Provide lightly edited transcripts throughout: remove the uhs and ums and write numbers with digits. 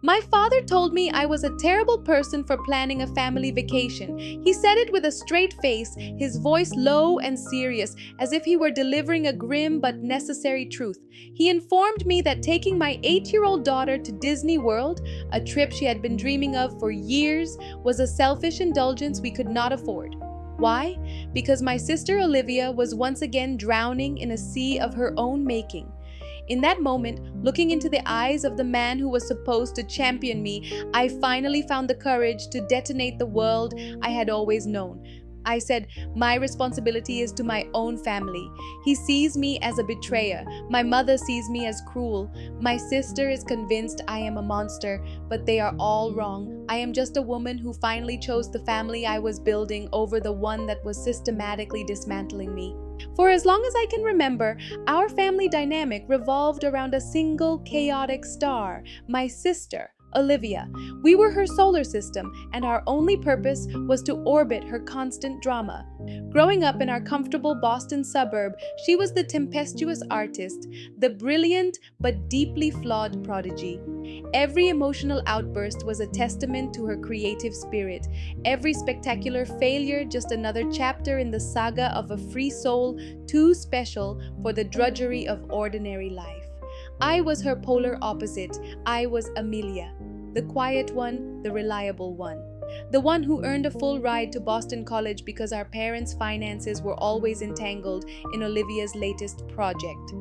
My father told me I was a terrible person for planning a family vacation. He said it with a straight face, his voice low and serious, as if he were delivering a grim but necessary truth. He informed me that taking my 8-year-old daughter to Disney World, a trip she had been dreaming of for years, was a selfish indulgence we could not afford. Why? Because my sister Olivia was once again drowning in a sea of her own making. In that moment, looking into the eyes of the man who was supposed to champion me, I finally found the courage to detonate the world I had always known. I said, my responsibility is to my own family. He sees me as a betrayer. My mother sees me as cruel. My sister is convinced I am a monster, but they are all wrong. I am just a woman who finally chose the family I was building over the one that was systematically dismantling me. For as long as I can remember, our family dynamic revolved around a single chaotic star, my sister, Olivia. We were her solar system, and our only purpose was to orbit her constant drama. Growing up in our comfortable Boston suburb, she was the tempestuous artist, the brilliant but deeply flawed prodigy. Every emotional outburst was a testament to her creative spirit. Every spectacular failure just another chapter in the saga of a free soul too special for the drudgery of ordinary life. I was her polar opposite. I was Amelia, the quiet one, the reliable one. The one who earned a full ride to Boston College because our parents' finances were always entangled in Olivia's latest project.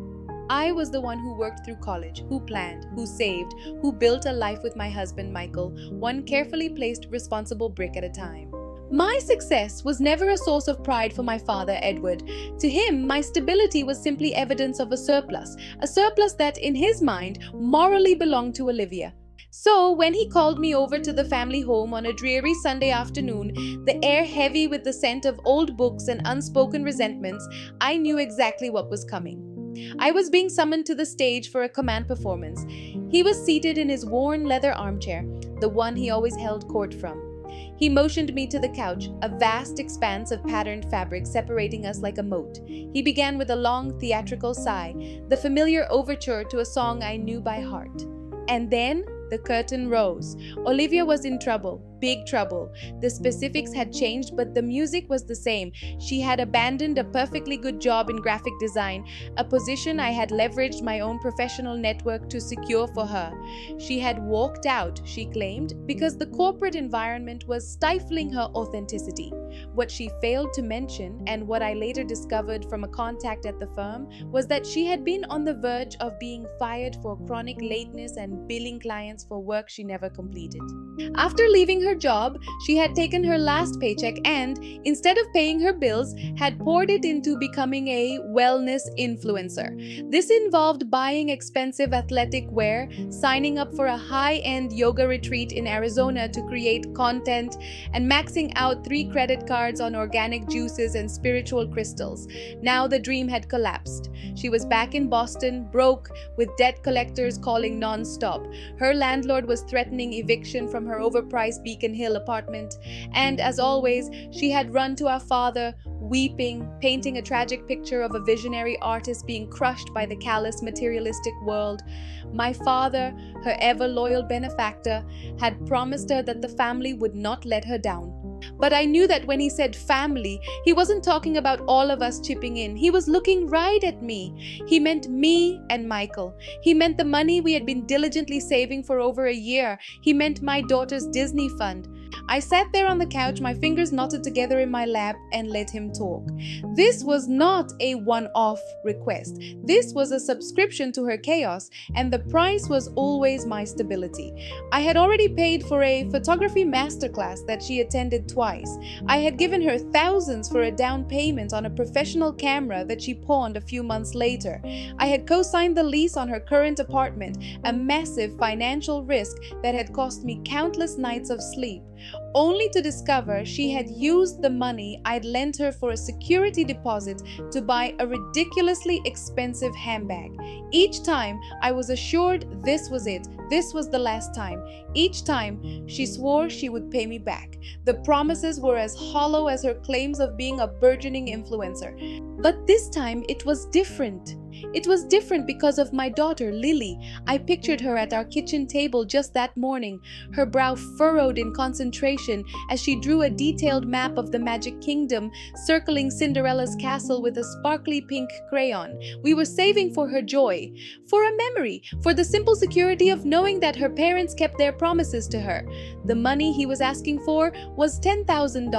I was the one who worked through college, who planned, who saved, who built a life with my husband Michael, one carefully placed responsible brick at a time. My success was never a source of pride for my father, Edward. To him, my stability was simply evidence of a surplus that, in his mind, morally belonged to Olivia. So, when he called me over to the family home on a dreary Sunday afternoon, the air heavy with the scent of old books and unspoken resentments, I knew exactly what was coming. I was being summoned to the stage for a command performance. He was seated in his worn leather armchair, the one he always held court from. He motioned me to the couch, a vast expanse of patterned fabric separating us like a moat. He began with a long theatrical sigh, the familiar overture to a song I knew by heart. And then the curtain rose. Olivia was in trouble, big trouble. The specifics had changed, but the music was the same. She had abandoned a perfectly good job in graphic design, a position I had leveraged my own professional network to secure for her. She had walked out, she claimed, because the corporate environment was stifling her authenticity. What she failed to mention, and what I later discovered from a contact at the firm, was that she had been on the verge of being fired for chronic lateness and billing clients for work she never completed. After leaving her job, she had taken her last paycheck and, instead of paying her bills, had poured it into becoming a wellness influencer. This involved buying expensive athletic wear, signing up for a high-end yoga retreat in Arizona to create content, and maxing out 3 credit cards on organic juices and spiritual crystals. Now the dream had collapsed. She was back in Boston, broke, with debt collectors calling non-stop. Her landlord was threatening eviction from her overpriced Beacon Hill apartment, and as always, she had run to our father, weeping, painting a tragic picture of a visionary artist being crushed by the callous materialistic world. My father, her ever-loyal benefactor, had promised her that the family would not let her down. But I knew that when he said family, he wasn't talking about all of us chipping in. He was looking right at me. He meant me and Michael. He meant the money we had been diligently saving for over a year. He meant my daughter's Disney fund. I sat there on the couch, my fingers knotted together in my lap, and let him talk. This was not a one-off request. This was a subscription to her chaos, and the price was always my stability. I had already paid for a photography masterclass that she attended twice. I had given her thousands for a down payment on a professional camera that she pawned a few months later. I had co-signed the lease on her current apartment, a massive financial risk that had cost me countless nights of sleep, only to discover she had used the money I'd lent her for a security deposit to buy a ridiculously expensive handbag. Each time, I was assured this was it. This was the last time. Each time, she swore she would pay me back. The promises were as hollow as her claims of being a burgeoning influencer. But this time, it was different. It was different because of my daughter, Lily. I pictured her at our kitchen table just that morning, her brow furrowed in concentration as she drew a detailed map of the Magic Kingdom, circling Cinderella's castle with a sparkly pink crayon. We were saving for her joy, for a memory, for the simple security of knowing that her parents kept their promises to her. The money he was asking for was $10,000.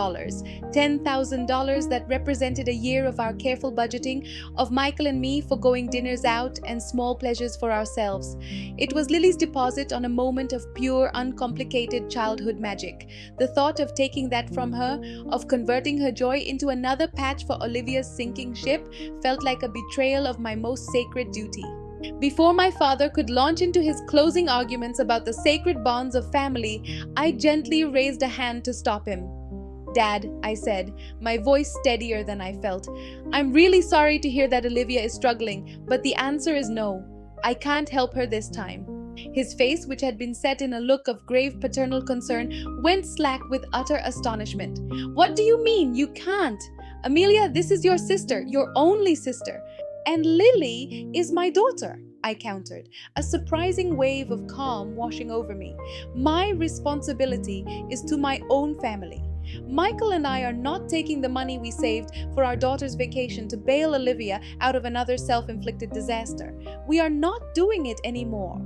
$10,000 that represented a year of our careful budgeting, of Michael and me foregoing dinners out and small pleasures for ourselves. It was Lily's deposit on a moment of pure, uncomplicated childhood magic. The thought of taking that from her, of converting her joy into another patch for Olivia's sinking ship, felt like a betrayal of my most sacred duty. Before my father could launch into his closing arguments about the sacred bonds of family, I gently raised a hand to stop him. "Dad," I said, my voice steadier than I felt, "I'm really sorry to hear that Olivia is struggling, but the answer is no. I can't help her this time." His face, which had been set in a look of grave paternal concern, went slack with utter astonishment. "What do you mean, you can't? Amelia, this is your sister, your only sister. And Lily is my daughter," I countered, a surprising wave of calm washing over me. "My responsibility is to my own family. Michael and I are not taking the money we saved for our daughter's vacation to bail Olivia out of another self-inflicted disaster. We are not doing it anymore."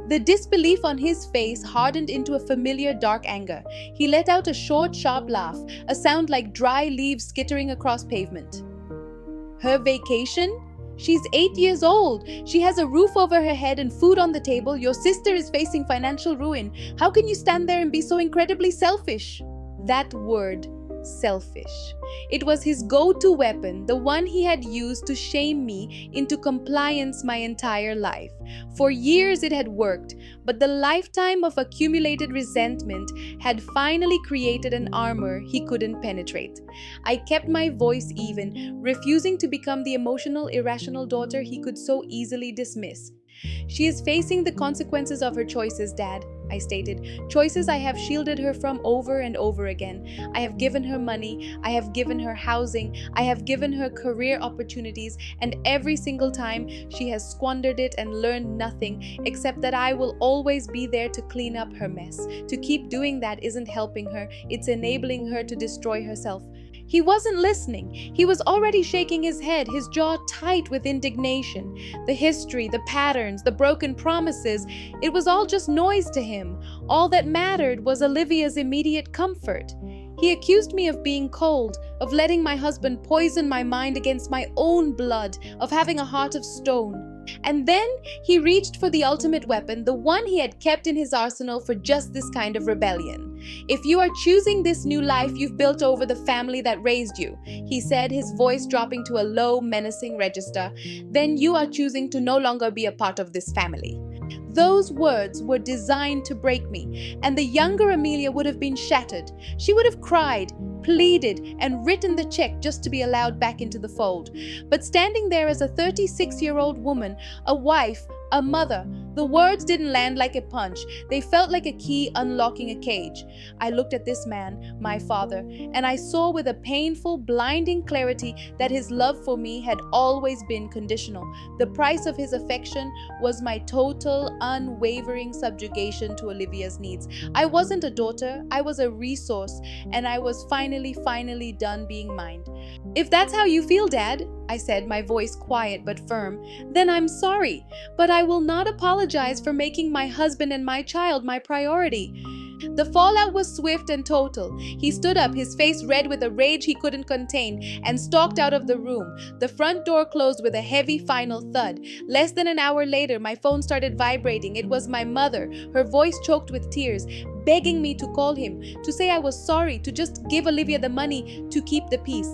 The disbelief on his face hardened into a familiar dark anger. He let out a short, sharp laugh, a sound like dry leaves skittering across pavement. "Her vacation? She's 8 years old. She has a roof over her head and food on the table. Your sister is facing financial ruin. How can you stand there and be so incredibly selfish?" That word, selfish. It was his go-to weapon, the one he had used to shame me into compliance my entire life. For years it had worked, but the lifetime of accumulated resentment had finally created an armor he couldn't penetrate. I kept my voice even, refusing to become the emotional, irrational daughter he could so easily dismiss. "She is facing the consequences of her choices, Dad," I stated. "Choices I have shielded her from over and over again. I have given her money, I have given her housing, I have given her career opportunities, and every single time she has squandered it and learned nothing except that I will always be there to clean up her mess. To keep doing that isn't helping her, it's enabling her to destroy herself." He wasn't listening. He was already shaking his head, his jaw tight with indignation. The history, the patterns, the broken promises, it was all just noise to him. All that mattered was Olivia's immediate comfort. He accused me of being cold, of letting my husband poison my mind against my own blood, of having a heart of stone. And then he reached for the ultimate weapon, the one he had kept in his arsenal for just this kind of rebellion. "If you are choosing this new life you've built over the family that raised you," he said, his voice dropping to a low, menacing register, "then you are choosing to no longer be a part of this family." Those words were designed to break me, and the younger Amelia would have been shattered. She would have cried, pleaded, and written the check just to be allowed back into the fold. But standing there as a 36-year-old woman, a wife, a mother, the words didn't land like a punch. They felt like a key unlocking a cage. I looked at this man, my father, and I saw with a painful, blinding clarity that his love for me had always been conditional. The price of his affection was my total, unwavering subjugation to Olivia's needs. I wasn't a daughter, I was a resource, and I was finally done being mine. "If that's how you feel, Dad," I said, my voice quiet but firm, "then I'm sorry, but I will not apologize for making my husband and my child my priority." The fallout was swift and total. He stood up, his face red with a rage he couldn't contain, and stalked out of the room. The front door closed with a heavy final thud. Less than an hour later, my phone started vibrating. It was my mother, her voice choked with tears, begging me to call him, to say I was sorry, to just give Olivia the money to keep the peace.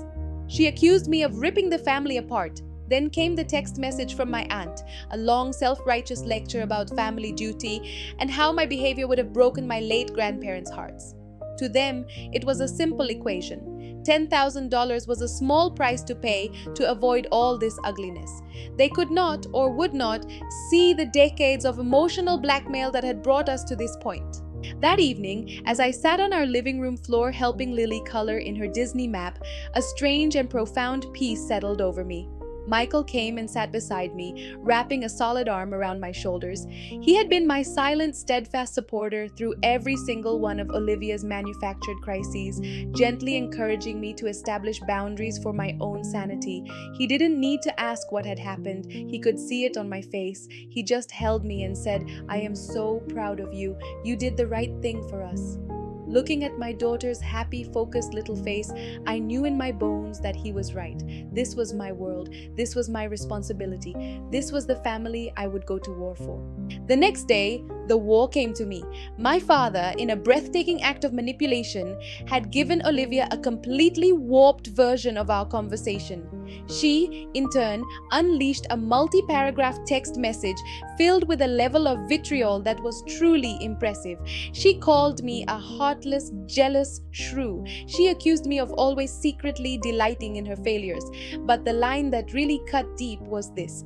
She accused me of ripping the family apart. Then came the text message from my aunt, a long self-righteous lecture about family duty and how my behavior would have broken my late grandparents' hearts. To them, it was a simple equation. $10,000 was a small price to pay to avoid all this ugliness. They could not or would not see the decades of emotional blackmail that had brought us to this point. That evening, as I sat on our living room floor helping Lily color in her Disney map, a strange and profound peace settled over me. Michael came and sat beside me, wrapping a solid arm around my shoulders. He had been my silent, steadfast supporter through every single one of Olivia's manufactured crises, gently encouraging me to establish boundaries for my own sanity. He didn't need to ask what had happened. He could see it on my face. He just held me and said, "I am so proud of you. You did the right thing for us." Looking at my daughter's happy, focused little face, I knew in my bones that he was right. This was my world. This was my responsibility. This was the family I would go to war for. The next day, the war came to me. My father, in a breathtaking act of manipulation, had given Olivia a completely warped version of our conversation. She, in turn, unleashed a multi-paragraph text message filled with a level of vitriol that was truly impressive. She called me a heartless, jealous shrew. She accused me of always secretly delighting in her failures. But the line that really cut deep was this: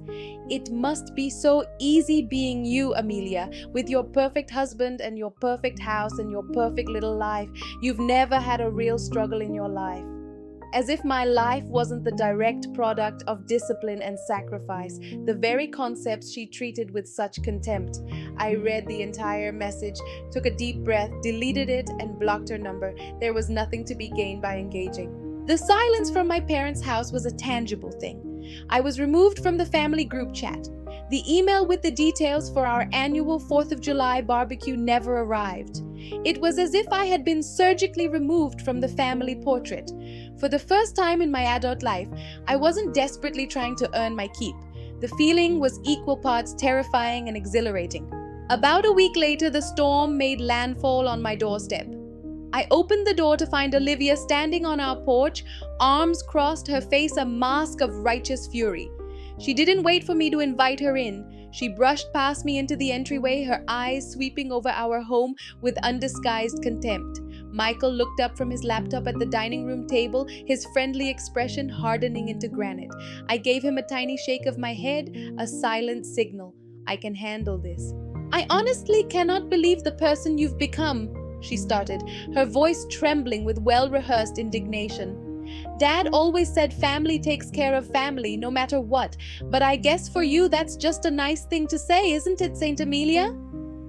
"It must be so easy being you, Amelia, with your perfect husband and your perfect house and your perfect little life. You've never had a real struggle in your life." As if my life wasn't the direct product of discipline and sacrifice, the very concepts she treated with such contempt. I read the entire message, took a deep breath, deleted it, and blocked her number. There was nothing to be gained by engaging. The silence from my parents' house was a tangible thing. I was removed from the family group chat. The email with the details for our annual 4th of July barbecue never arrived. It was as if I had been surgically removed from the family portrait. For the first time in my adult life, I wasn't desperately trying to earn my keep. The feeling was equal parts terrifying and exhilarating. About a week later, the storm made landfall on my doorstep. I opened the door to find Olivia standing on our porch, arms crossed, her face a mask of righteous fury. She didn't wait for me to invite her in. She brushed past me into the entryway, her eyes sweeping over our home with undisguised contempt. Michael looked up from his laptop at the dining room table, his friendly expression hardening into granite. I gave him a tiny shake of my head, a silent signal. "I can handle this." "I honestly cannot believe the person you've become," she started, her voice trembling with well-rehearsed indignation. "Dad always said family takes care of family no matter what, but I guess for you that's just a nice thing to say, isn't it, Saint Amelia?"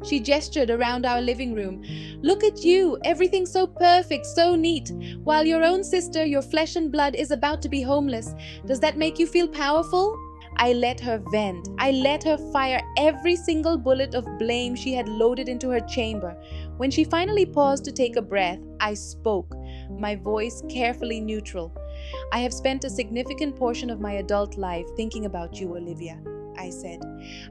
She gestured around our living room. "Look at you, everything so perfect, so neat, while your own sister, your flesh and blood, is about to be homeless. Does that make you feel powerful?" I let her vent. I let her fire every single bullet of blame she had loaded into her chamber. When she finally paused to take a breath, I spoke, my voice carefully neutral. "I have spent a significant portion of my adult life thinking about you, Olivia," I said.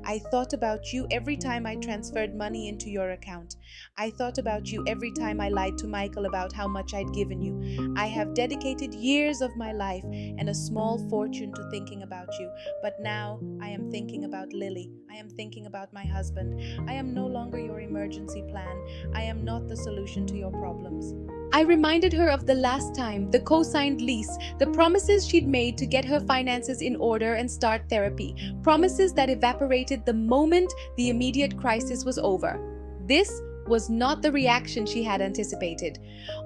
"I thought about you every time I transferred money into your account. I thought about you every time I lied to Michael about how much I'd given you. I have dedicated years of my life and a small fortune to thinking about you. But now I am thinking about Lily. I am thinking about my husband. I am no longer your emergency plan. I am not the solution to your problems." I reminded her of the last time, the co-signed lease, the promises she'd made to get her finances in order and start therapy, promises that evaporated the moment the immediate crisis was over. This was not the reaction she had anticipated.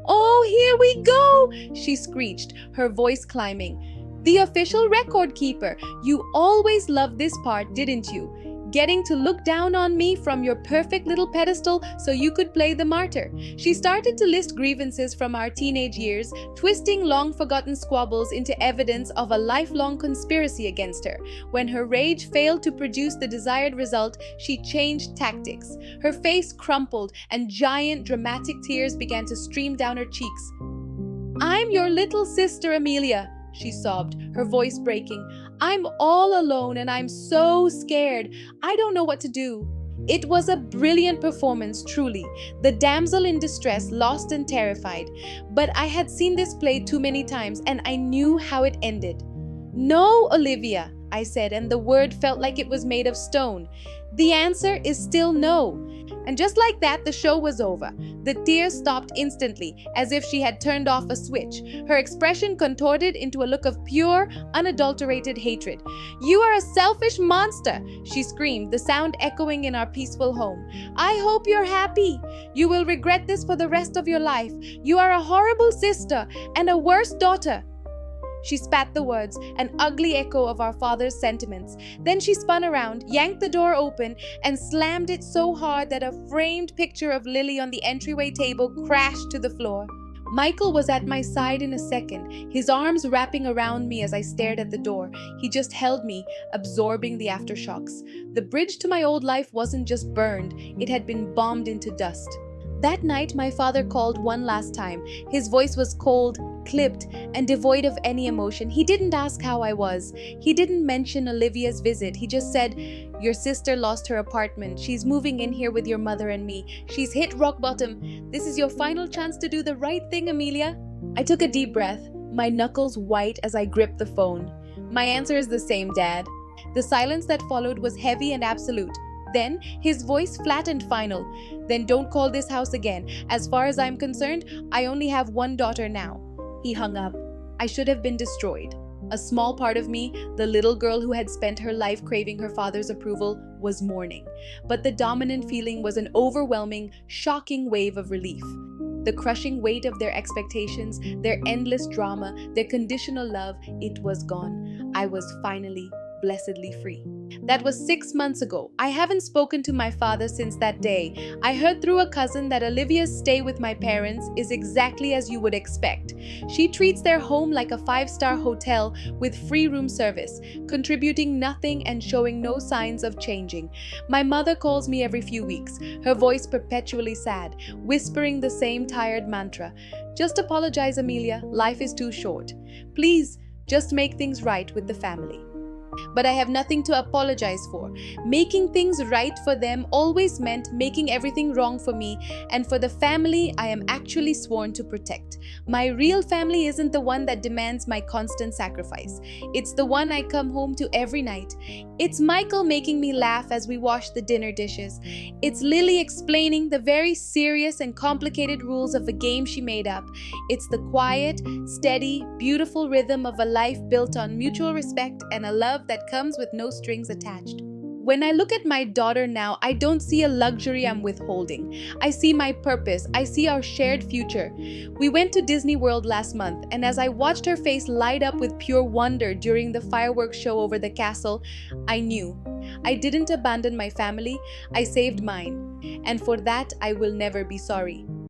"Oh, here we go!" she screeched, her voice climbing. "The official record keeper. You always loved this part, didn't you? Getting to look down on me from your perfect little pedestal so you could play the martyr." She started to list grievances from our teenage years, twisting long-forgotten squabbles into evidence of a lifelong conspiracy against her. When her rage failed to produce the desired result, she changed tactics. Her face crumpled and giant dramatic tears began to stream down her cheeks. "I'm your little sister, Amelia," she sobbed, her voice breaking. "I'm all alone and I'm so scared. I don't know what to do." It was a brilliant performance, truly. The damsel in distress, lost and terrified. But I had seen this play too many times and I knew how it ended. "No, Olivia," I said, and the word felt like it was made of stone. "The answer is still no." And just like that, the show was over. The tears stopped instantly, as if she had turned off a switch. Her expression contorted into a look of pure, unadulterated hatred. "You are a selfish monster," she screamed, the sound echoing in our peaceful home. "I hope you're happy. You will regret this for the rest of your life. You are a horrible sister and a worse daughter." She spat the words, an ugly echo of our father's sentiments. Then she spun around, yanked the door open, and slammed it so hard that a framed picture of Lily on the entryway table crashed to the floor. Michael was at my side in a second, his arms wrapping around me as I stared at the door. He just held me, absorbing the aftershocks. The bridge to my old life wasn't just burned, it had been bombed into dust. That night, my father called one last time. His voice was cold, clipped, and devoid of any emotion. He didn't ask how I was. He didn't mention Olivia's visit. He just said, "Your sister lost her apartment. She's moving in here with your mother and me. She's hit rock bottom. This is your final chance to do the right thing, Amelia." I took a deep breath, my knuckles white as I gripped the phone. "My answer is the same, Dad." The silence that followed was heavy and absolute. Then, his voice flat and final. "Then don't call this house again. As far as I'm concerned, I only have one daughter now." He hung up. I should have been destroyed. A small part of me, the little girl who had spent her life craving her father's approval, was mourning. But the dominant feeling was an overwhelming, shocking wave of relief. The crushing weight of their expectations, their endless drama, their conditional love, it was gone. I was finally, blessedly free. That was 6 months ago. I haven't spoken to my father since that day. I heard through a cousin that Olivia's stay with my parents is exactly as you would expect. She treats their home like a 5-star hotel with free room service, contributing nothing and showing no signs of changing. My mother calls me every few weeks, her voice perpetually sad, whispering the same tired mantra. "Just apologize, Amelia. Life is too short. Please, just make things right with the family." But I have nothing to apologize for. Making things right for them always meant making everything wrong for me and for the family I am actually sworn to protect. My real family isn't the one that demands my constant sacrifice. It's the one I come home to every night. It's Michael making me laugh as we wash the dinner dishes. It's Lily explaining the very serious and complicated rules of a game she made up. It's the quiet, steady, beautiful rhythm of a life built on mutual respect and a love that comes with no strings attached. When I look at my daughter now, I don't see a luxury I'm withholding. I see my purpose. I see our shared future. We went to Disney World last month, and as I watched her face light up with pure wonder during the fireworks show over the castle, I knew. I didn't abandon my family, I saved mine. And for that, I will never be sorry.